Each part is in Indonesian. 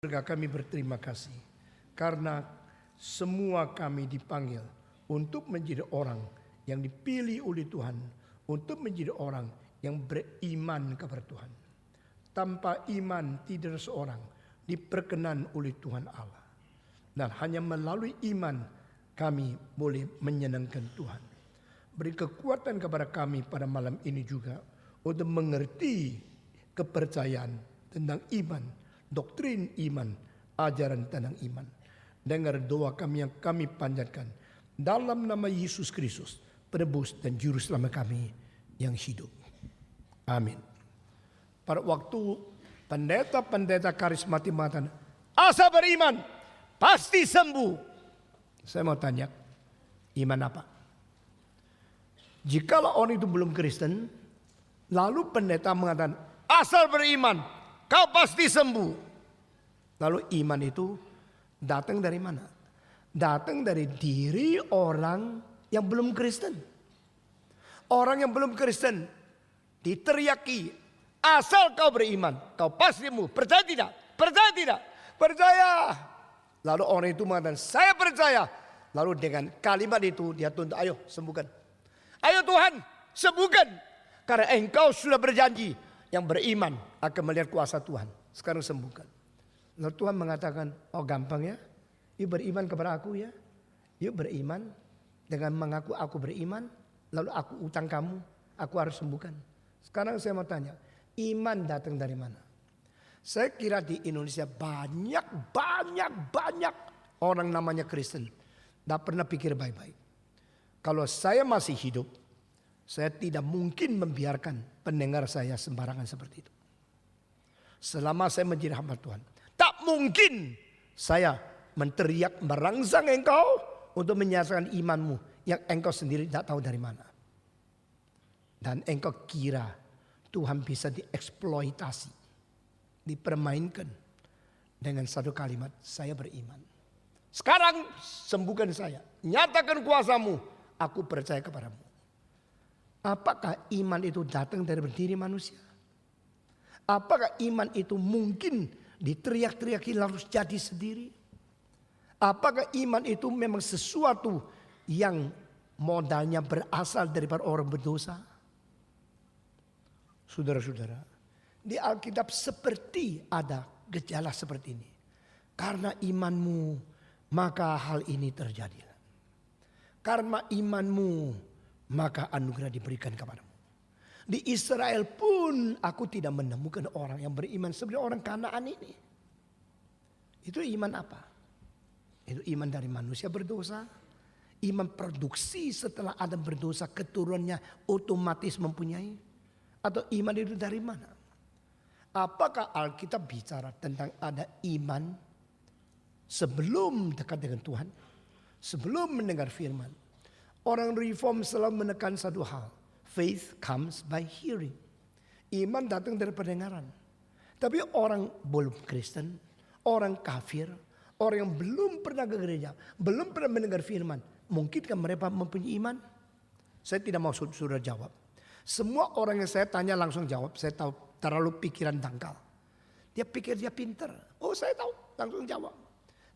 Surga, kami berterima kasih karena semua kami dipanggil untuk menjadi orang yang dipilih oleh Tuhan, untuk menjadi orang yang beriman kepada Tuhan. Tanpa iman tidak ada seorang diperkenan oleh Tuhan Allah. Dan hanya melalui iman kami boleh menyenangkan Tuhan. Beri kekuatan kepada kami pada malam ini juga untuk mengerti kepercayaan tentang iman, doktrin iman, ajaran tentang iman. Dengar doa kami yang kami panjatkan dalam nama Yesus Kristus, penebus dan juru selamat kami yang hidup. Amin. Pada waktu pendeta-pendeta karismatik mengatakan, asal beriman pasti sembuh. Saya mau tanya, iman apa? Jikalau orang itu belum Kristen, lalu pendeta mengatakan, asal beriman kau pasti sembuh. Lalu iman itu datang dari mana? Datang dari diri orang yang belum Kristen. Orang yang belum Kristen diteriaki, asal kau beriman kau pasti sembuh. Percaya tidak? Percaya tidak? Percaya. Lalu orang itu mengatakan, saya percaya. Lalu dengan kalimat itu dia tuntut, ayo sembuhkan. Ayo Tuhan sembuhkan. Karena engkau sudah berjanji, yang beriman akan melihat kuasa Tuhan. Sekarang sembuhkan. Lalu Tuhan mengatakan, oh gampang ya. Yuk beriman kepada aku ya. Yuk beriman. Dengan mengaku aku beriman. Lalu aku utang kamu. Aku harus sembuhkan. Sekarang saya mau tanya. Iman datang dari mana? Saya kira di Indonesia banyak orang namanya Kristen. Tidak pernah pikir baik-baik. Kalau saya masih hidup, saya tidak mungkin membiarkan pendengar saya sembarangan seperti itu. Selama saya menjadi hamba Tuhan, tak mungkin saya menteriak merangsang engkau untuk menyatakan imanmu yang engkau sendiri tidak tahu dari mana. Dan engkau kira Tuhan bisa dieksploitasi, dipermainkan dengan satu kalimat, saya beriman. Sekarang sembuhkan saya, nyatakan kuasamu, aku percaya kepadamu. Apakah iman itu datang dari diri manusia? Apakah iman itu mungkin diteriak-teriaki lalu jadi sendiri? Apakah iman itu memang sesuatu yang modalnya berasal daripada orang berdosa? Saudara-saudara, di Alkitab seperti ada gejala seperti ini. Karena imanmu, maka hal ini terjadi. Karena imanmu, maka anugerah diberikan kepadamu. Di Israel pun aku tidak menemukan orang yang beriman seperti orang Kanaan ini. Itu iman apa? Itu iman dari manusia berdosa. Iman produksi setelah Adam berdosa, keturunannya otomatis mempunyai. Atau iman itu dari mana? Apakah Alkitab bicara tentang ada iman sebelum dekat dengan Tuhan? Sebelum mendengar firman. Orang reform selalu menekan satu hal. Faith comes by hearing. Iman datang dari pendengaran. Tapi orang belum Kristen, orang kafir, orang yang belum pernah ke gereja, belum pernah mendengar firman, mungkinkah mereka mempunyai iman? Saya tidak mau sudah jawab. Semua orang yang saya tanya langsung jawab. Saya tahu terlalu pikiran dangkal. Dia pikir dia pintar. Oh saya tahu, langsung jawab.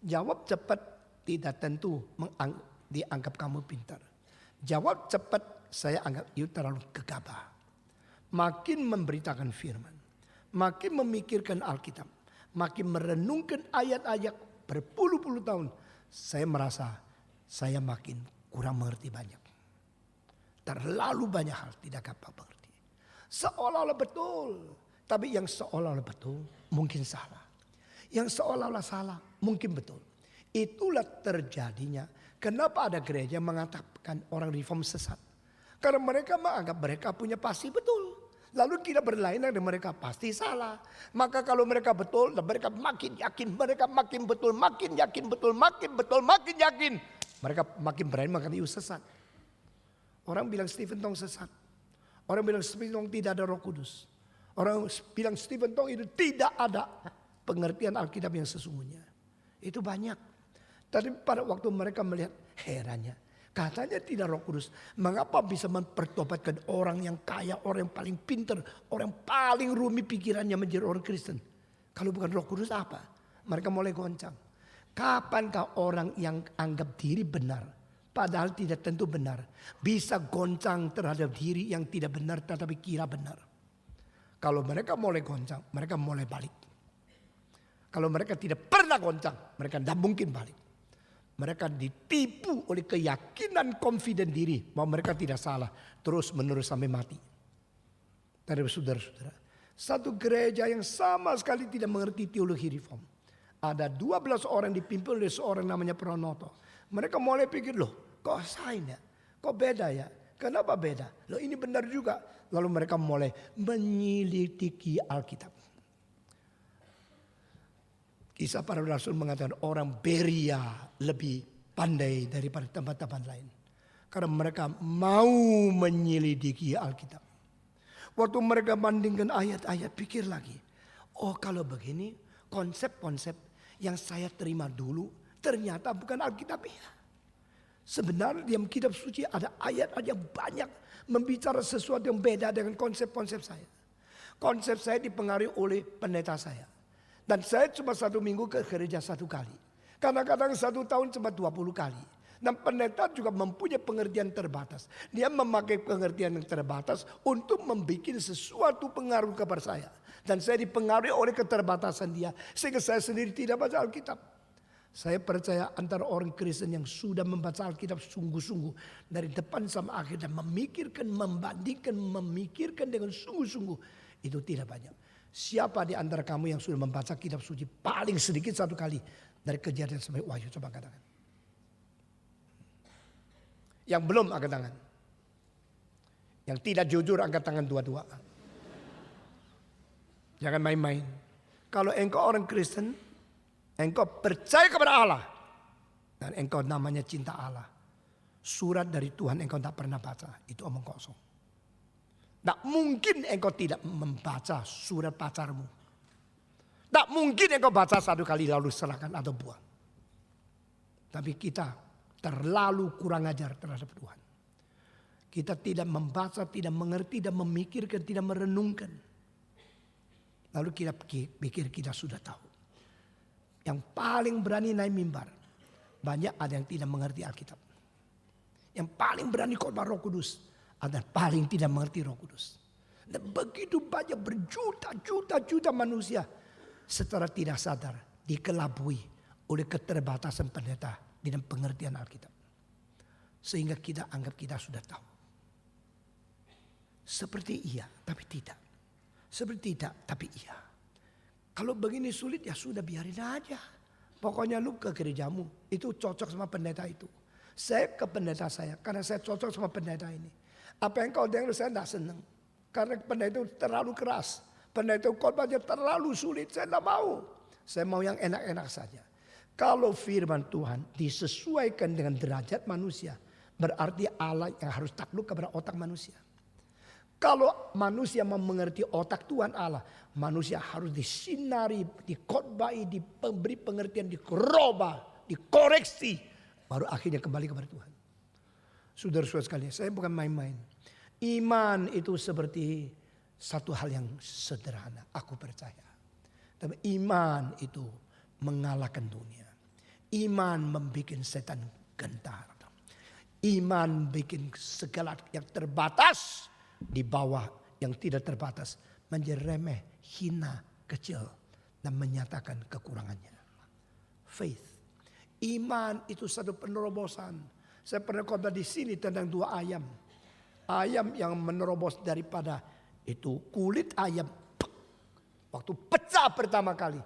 Jawab cepat tidak tentu dianggap kamu pintar. Jawab cepat, saya anggap itu terlalu gegabah. Makin memberitakan firman, makin memikirkan Alkitab, makin merenungkan ayat-ayat berpuluh-puluh tahun, saya merasa saya makin kurang mengerti banyak. Terlalu banyak hal tidak dapat mengerti. Seolah-olah betul, tapi yang seolah-olah betul mungkin salah. Yang seolah-olah salah mungkin betul. Itulah terjadinya. Kenapa ada gereja mengatakan orang reform sesat? Karena mereka menganggap mereka punya pasti betul. Lalu tidak berlainan dengan mereka pasti salah. Maka kalau mereka betul, mereka makin yakin. Mereka makin betul, makin yakin betul, makin betul, makin yakin. Mereka makin berani mengatakan itu sesat. Orang bilang Stephen Tong sesat. Orang bilang Stephen Tong tidak ada Roh Kudus. Orang bilang Stephen Tong itu tidak ada pengertian Alkitab yang sesungguhnya. Itu banyak. Tapi pada waktu mereka melihat, herannya. Katanya tidak Roh Kudus. Mengapa bisa mempertobatkan orang yang kaya, orang yang paling pintar, orang yang paling rumit pikirannya menjadi orang Kristen? Kalau bukan Roh Kudus apa? mereka mulai goncang. Kapankah orang yang anggap diri benar, padahal tidak tentu benar, bisa goncang terhadap diri yang tidak benar tetapi kira benar? Kalau mereka mulai goncang, mereka mulai balik. Kalau mereka tidak pernah goncang, mereka tidak mungkin balik. Mereka ditipu oleh keyakinan confident diri bahwa mereka tidak salah, terus menerus sampai mati. Dari saudara-saudara, satu gereja yang sama sekali tidak mengerti teologi reform. Ada 12 orang dipimpin oleh seorang namanya Pranoto. Mereka mulai pikir, loh kok sain ya? Kok beda ya? Kenapa beda? Loh ini benar juga. Lalu mereka mulai menyelidiki Alkitab. Kisah para Rasul mengatakan orang Beria lebih pandai daripada tempat-tempat lain. Karena mereka mau menyelidiki Alkitab. Waktu mereka bandingkan ayat-ayat, pikir lagi. Oh kalau begini, konsep-konsep yang saya terima dulu ternyata bukan Alkitabiah. Sebenarnya di dalam kitab suci ada ayat-ayat yang banyak membicara sesuatu yang beda dengan konsep-konsep saya. Konsep saya dipengaruhi oleh pendeta saya. Dan saya cuma 1 minggu ke gereja 1 kali. Kadang-kadang 1 tahun cuma 20 kali. Dan pendeta juga mempunyai pengertian terbatas. Dia memakai pengertian yang terbatas untuk membuat sesuatu pengaruh kepada saya. Dan saya dipengaruhi oleh keterbatasan dia. Sehingga saya sendiri tidak baca Alkitab. Saya percaya antara orang Kristen yang sudah membaca Alkitab sungguh-sungguh. Dari depan sampai akhir. Dan memikirkan, membandingkan, memikirkan dengan sungguh-sungguh. Itu tidak banyak. Siapa di antara kamu yang sudah membaca kitab suci paling sedikit 1 kali. Dari Kejadian sampai Wahyu, coba katakan. Yang belum angkat tangan. Yang tidak jujur angkat tangan dua-dua. Jangan main-main. Kalau engkau orang Kristen, engkau percaya kepada Allah. Dan engkau namanya cinta Allah. Surat dari Tuhan engkau tak pernah baca. Itu omong kosong. Tak mungkin engkau tidak membaca surat pacarmu. Tak mungkin engkau baca 1 kali lalu serahkan atau buang. Tapi kita terlalu kurang ajar terhadap Tuhan. Kita tidak membaca, tidak mengerti, dan memikirkan, tidak merenungkan. Lalu kita pikir kita sudah tahu. Yang paling berani naik mimbar. Banyak ada yang tidak mengerti Alkitab. Yang paling berani khotbah Roh Kudus. Ada yang paling tidak mengerti Roh Kudus. Dan begitu banyak berjuta-juta manusia. Secara tidak sadar dikelabui oleh keterbatasan pendeta di dalam pengertian Alkitab. Sehingga kita anggap kita sudah tahu. Seperti iya, tapi tidak. Seperti tidak, tapi iya. Kalau begini sulit ya sudah biarin aja. Pokoknya lu ke gerejamu, itu cocok sama pendeta itu. Saya ke pendeta saya, karena saya cocok sama pendeta ini. Apa yang kau dengar saya tidak senang. Karena pendeta itu terlalu keras. Pendeta itu khotbahnya terlalu sulit, saya tidak mau. Saya mau yang enak-enak saja. Kalau firman Tuhan disesuaikan dengan derajat manusia, berarti Allah yang harus takluk kepada otak manusia. Kalau manusia mengerti otak Tuhan Allah, manusia harus disinari, dikhotbahi, diberi pengertian, dikerubah, dikoreksi, baru akhirnya kembali kepada Tuhan. Saudara-saudara sekalian, saya bukan main-main. Iman itu seperti satu hal yang sederhana, aku percaya. Tapi iman itu mengalahkan dunia. Iman membuat setan gentar. Iman bikin segala yang terbatas di bawah yang tidak terbatas menjadi remeh, hina, kecil, dan menyatakan kekurangannya. Faith. Iman itu satu penerobosan. Saya pernah khotbah di sini tentang 2 ayam. Ayam yang menerobos daripada itu kulit ayam. Waktu pecah pertama kali.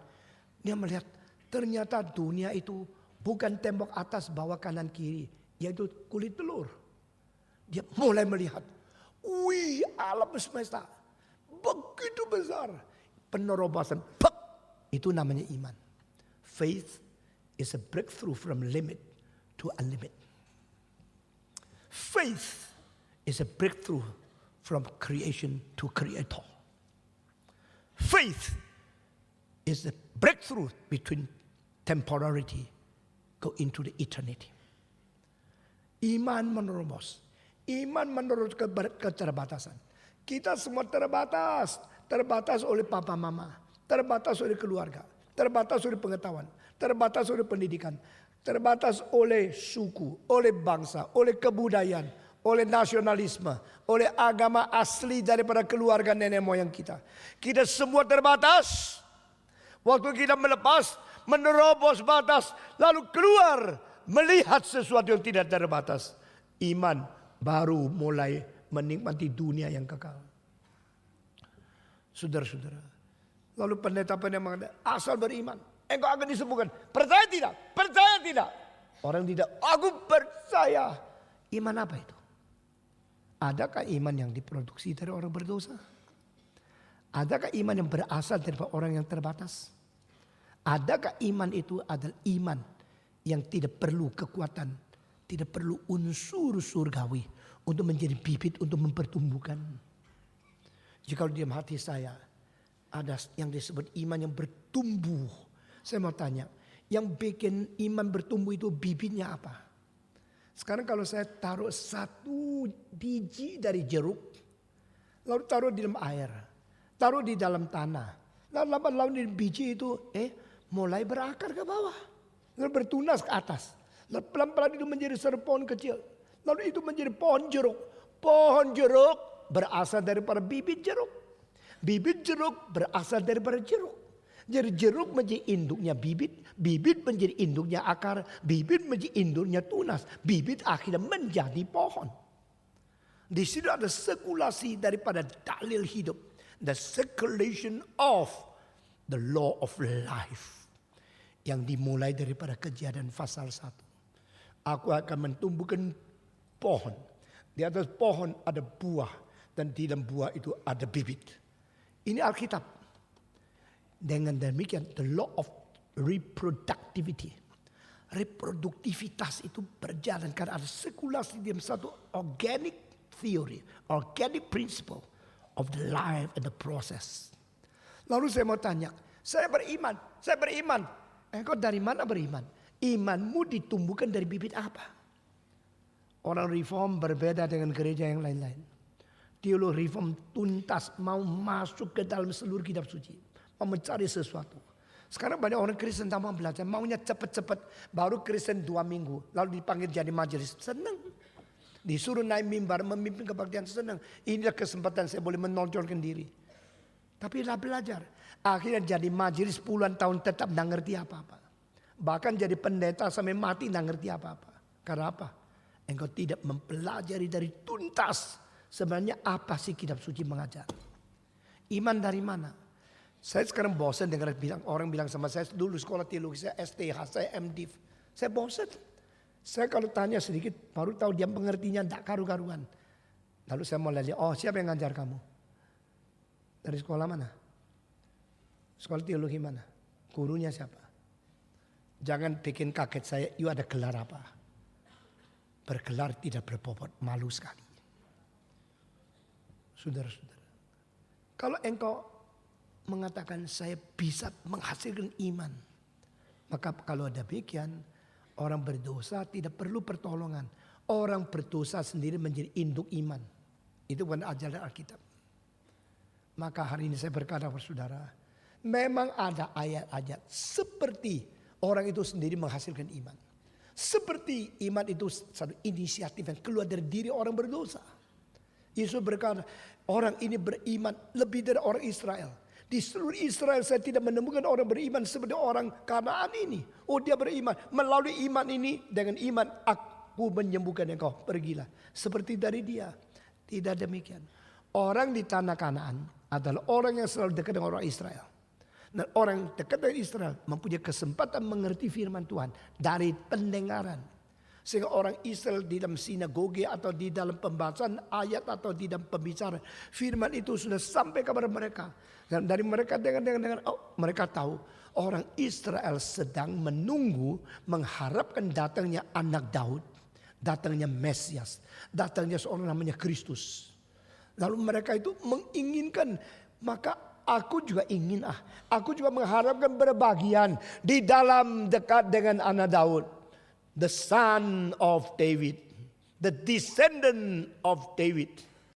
Dia melihat ternyata dunia itu bukan tembok atas, bawah, kanan, kiri. Yaitu kulit telur. Dia mulai melihat. Wih, alam semesta begitu besar. Penerobosan, itu namanya iman. Faith is a breakthrough from limit to unlimited. Faith is a breakthrough from creation to creator. Faith is the breakthrough between temporality go into the eternity. Iman menerobos. Iman menurut keterbatasan. Kita semua terbatas. Terbatas oleh papa mama. Terbatas oleh keluarga. terbatas oleh pengetahuan, terbatas oleh pendidikan, terbatas oleh suku, oleh bangsa, oleh kebudayaan, oleh nasionalisme, oleh agama asli daripada keluarga nenek moyang kita. Kita semua terbatas. Waktu kita melepas, menerobos batas, lalu keluar melihat sesuatu yang tidak terbatas, iman baru mulai menikmati dunia yang kekal. Saudara-saudara, lalu pendeta-pendeta mengatakan, asal beriman, engkau akan disembuhkan. Percaya tidak? Percaya tidak? Orang tidak, aku percaya. Iman apa itu? Adakah iman yang diproduksi dari orang berdosa? Adakah iman yang berasal dari orang yang terbatas? Adakah iman itu adalah iman yang tidak perlu kekuatan, tidak perlu unsur surgawi untuk menjadi bibit untuk mempertumbuhkan? Jika di dalam hati saya ada yang disebut iman yang bertumbuh, saya mau tanya, yang bikin iman bertumbuh itu bibitnya apa? Sekarang kalau saya taruh 1 biji dari jeruk, lalu taruh di dalam air, taruh di dalam tanah, lalu biji itu mulai berakar ke bawah, lalu bertunas ke atas, lalu pelan-pelan itu menjadi serpon kecil, lalu itu menjadi pohon jeruk. Pohon jeruk berasal daripada bibit jeruk. Bibit jeruk berasal daripada jeruk. Jadi jeruk menjadi induknya bibit, bibit menjadi induknya akar, bibit menjadi induknya tunas, bibit akhirnya menjadi pohon. Di situ ada sirkulasi daripada dalil hidup, the circulation of the law of life, yang dimulai daripada Kejadian pasal 1. Aku akan mentumbuhkan pohon. Di atas pohon ada buah, dan di dalam buah itu ada bibit. Ini Alkitab. Dengan demikian, the law of reproductivity, reproduktivitas itu berjalan karena ada sirkulasi di dalam satu organic theory, organic principle of the life and the process. Lalu saya mau tanya, saya beriman. Engkau dari mana beriman? Imanmu ditumbuhkan dari bibit apa? Orang reform berbeda dengan gereja yang lain-lain. Teologi reform tuntas mau masuk ke dalam seluruh kitab suci, mau mencari sesuatu. Sekarang banyak orang Kristen tak mau belajar, maunya cepat-cepat. Baru Kristen 2 minggu, lalu dipanggil jadi majelis, senang. Disuruh naik mimbar, memimpin kebaktian, senang. Inilah kesempatan saya boleh menonjolkan diri. Tapi lah belajar. Akhirnya jadi majelis puluhan tahun tetap tidak ngerti apa-apa. Bahkan jadi pendeta sampai mati tidak ngerti apa-apa. Karena apa? Engkau tidak mempelajari dari tuntas sebenarnya apa sih kitab suci mengajar. Iman dari mana? Saya sekarang bosan dengar orang bilang sama saya, dulu sekolah teologi saya STH, saya MDiv. Saya bosan. Saya kalau tanya sedikit baru tahu dia pengertinya tidak karu-karuan. Lalu saya mau lihat, oh siapa yang ngajar kamu? Dari sekolah mana? Sekolah teologi mana? Gurunya siapa? Jangan bikin kaget saya, you ada gelar apa? Bergelar tidak berbobot, malu sekali. Saudara-saudara, kalau engkau mengatakan saya bisa menghasilkan iman, maka kalau ada demikian, orang berdosa tidak perlu pertolongan. Orang berdosa sendiri menjadi induk iman. Itu bukan ajaran Alkitab. Maka hari ini saya berkata kepada saudara, memang ada ayat-ayat seperti orang itu sendiri menghasilkan iman. Seperti iman itu satu inisiatif yang keluar dari diri orang berdosa. Yesus berkata, orang ini beriman lebih dari orang Israel. Di seluruh Israel saya tidak menemukan orang beriman seperti orang Kanaan ini. Oh dia beriman. Melalui iman ini, dengan iman aku menyembuhkan engkau. Pergilah. Seperti dari dia. Tidak demikian. Orang di tanah Kanaan adalah orang yang selalu dekat dengan orang Israel. Dan orang dekat dengan Israel mempunyai kesempatan mengerti firman Tuhan dari pendengaran. Sehingga orang Israel di dalam sinagoge atau di dalam pembahasan ayat atau di dalam pembicaraan, firman itu sudah sampai kepada mereka. Dan dari mereka dengar, mereka tahu orang Israel sedang menunggu, mengharapkan datangnya anak Daud, datangnya Mesias, datangnya seorang namanya Kristus. Lalu mereka itu menginginkan, maka aku juga ingin aku juga mengharapkan berbagian di dalam dekat dengan anak Daud. The son of David. The descendant of David.